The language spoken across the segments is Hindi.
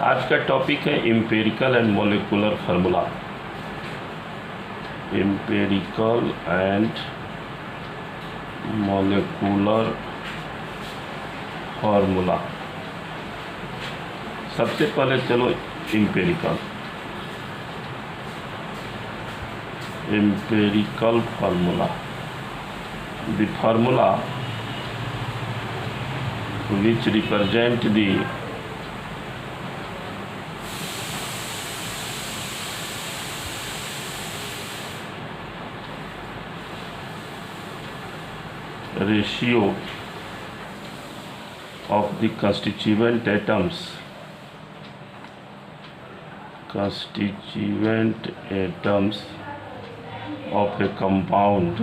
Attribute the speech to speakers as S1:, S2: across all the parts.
S1: आज का टॉपिक है empirical and molecular formula. Empirical and molecular formula. सबसे पहले चलो empirical formula. The formula which represent the ratio of the constituent atoms of a compound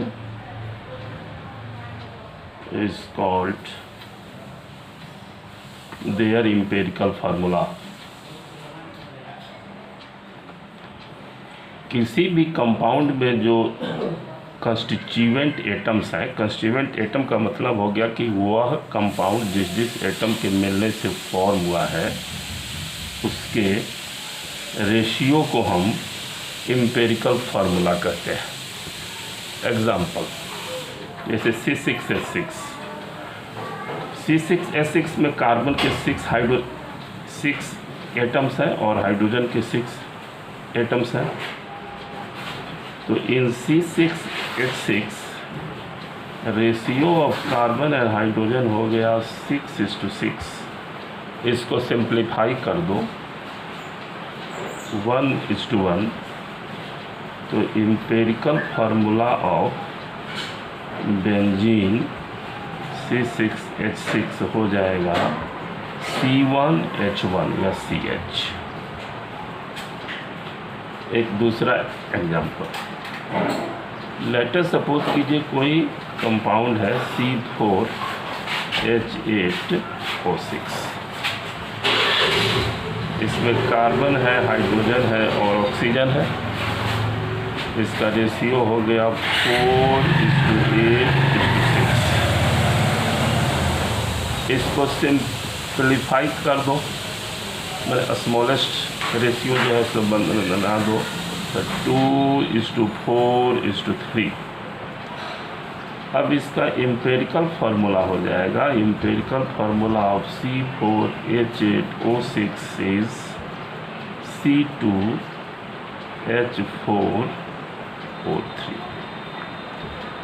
S1: is called their empirical formula। किसी भी कंपाउंड में जो कंस्टिट्यूएंट एटम्स हैं, कंस्टिट्यूएंट एटम का मतलब हो गया कि वह कंपाउंड जिस एटम के मिलने से फॉर्म हुआ है उसके रेशियो को हम एम्पिरिकल फार्मूला कहते हैं। एग्जाम्पल जैसे C6H6 में कार्बन के 6 एटम्स हैं और हाइड्रोजन के 6 एटम्स हैं। तो इन C6H6 ratio of carbon and hydrogen हो गया 6:6। इसको सिंप्लीफाई कर दो 1:1। तो empirical formula of benzene C6H6 हो जाएगा C1H1 या CH। एक दूसरा एग्जाम्पल, लेटर सपोज कीजिए कोई कंपाउंड है C4H8O6। इसमें कार्बन है, हाइड्रोजन है और ऑक्सीजन है। इसका रेशियो हो गया 4:8:6। इसको सिंप्लीफाई कर दो, मतलब स्मॉलेस्ट रेशियो जो है इसको बना दो, 2:4:3। अब इसका एम्पिरिकल फार्मूला हो जाएगा, empirical formula of C4H8O6 is C2H4O3।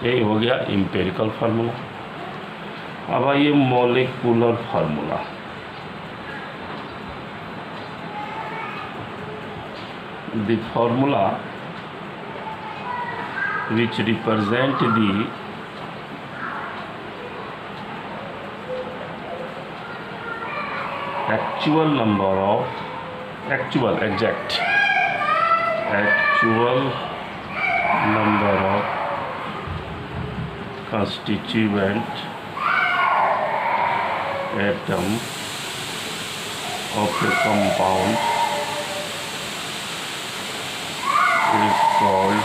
S1: यही हो गया एम्पिरिकल फार्मूला। अब आइए molecular formula. The formula which represent the actual number of exact number of constituent atom of a compound is called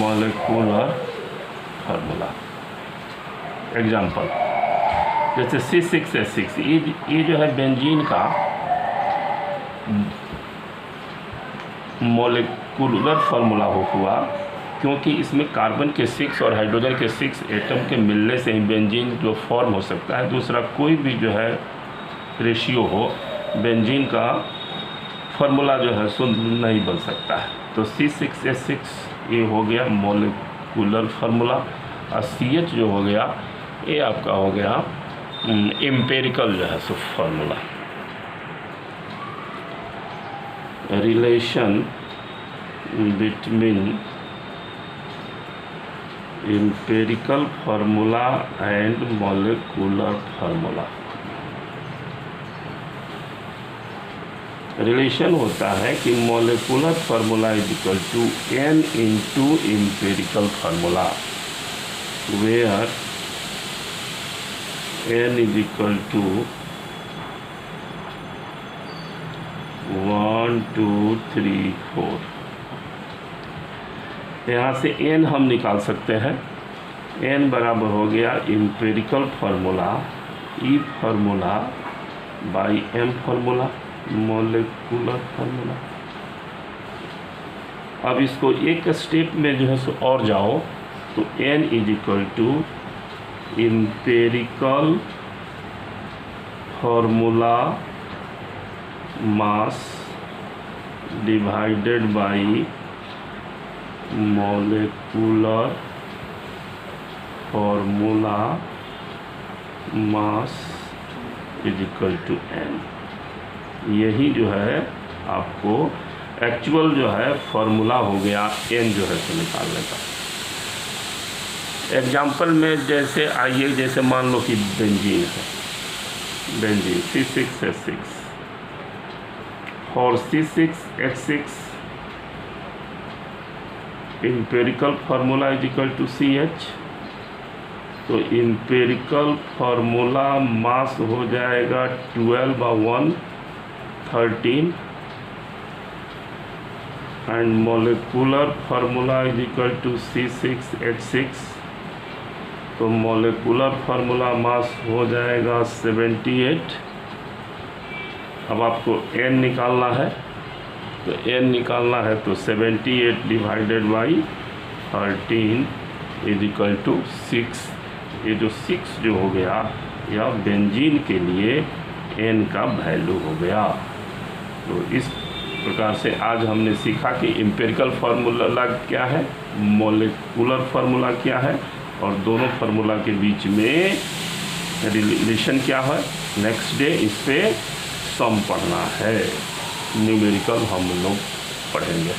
S1: molecular formula। Example जैसे C6H6, ये जो है बेंजीन का मोलिकुलर फार्मूला हुआ, क्योंकि इसमें कार्बन के 6 और हाइड्रोजन के 6 एटम के मिलने से ही बेंजीन जो फॉर्म हो सकता है। दूसरा कोई भी जो है रेशियो हो, बेंजीन का फार्मूला जो है शुद्ध नहीं बन सकता है। तो C6H6 ये हो गया मोलिकुलर फार्मूला, और CH जो हो गया ये आपका हो गया एम्पिरिकल जो है सो formula. Relation between empirical formula and molecular formula. Relation होता है कि molecular formula is equal to n into empirical formula, where n is equal to 1 2 3 4। यहाँ से n हम निकाल सकते हैं। n बराबर हो गया empirical formula, E formula by m formula, molecular formula. अब इसको एक स्टेप में जो है सो और जाओ तो n is equal to empirical formula mass divided by molecular formula mass is equal to n। यही जो है आपको एक्चुअल जो है फार्मूला हो गया n जो है तो निकालने का। एग्जाम्पल में जैसे आइए, जैसे मान लो कि बेंजीन है, बेंजीन C6H6 और C6H6 empirical formula is equal to CH। तो एम्पेरिकल फार्मूला मास हो जाएगा 12/1 13 and molecular formula is equal to C6H6। तो मोलिकुलर फार्मूला मास हो जाएगा 78। अब आपको n निकालना है, तो n निकालना है तो 78 divided by 13 is equal to 6। ये जो 6 जो हो गया यह बेंजीन के लिए n का वैल्यू हो गया। तो इस प्रकार से आज हमने सीखा कि एम्पिरिकल फार्मूला क्या है, मोलिकुलर फार्मूला क्या है, और दोनों फार्मूला के बीच में रिलेशन क्या है। नेक्स्ट डे इस पे सम पढ़ना है, न्यूमेरिकल हम लोग पढ़ेंगे।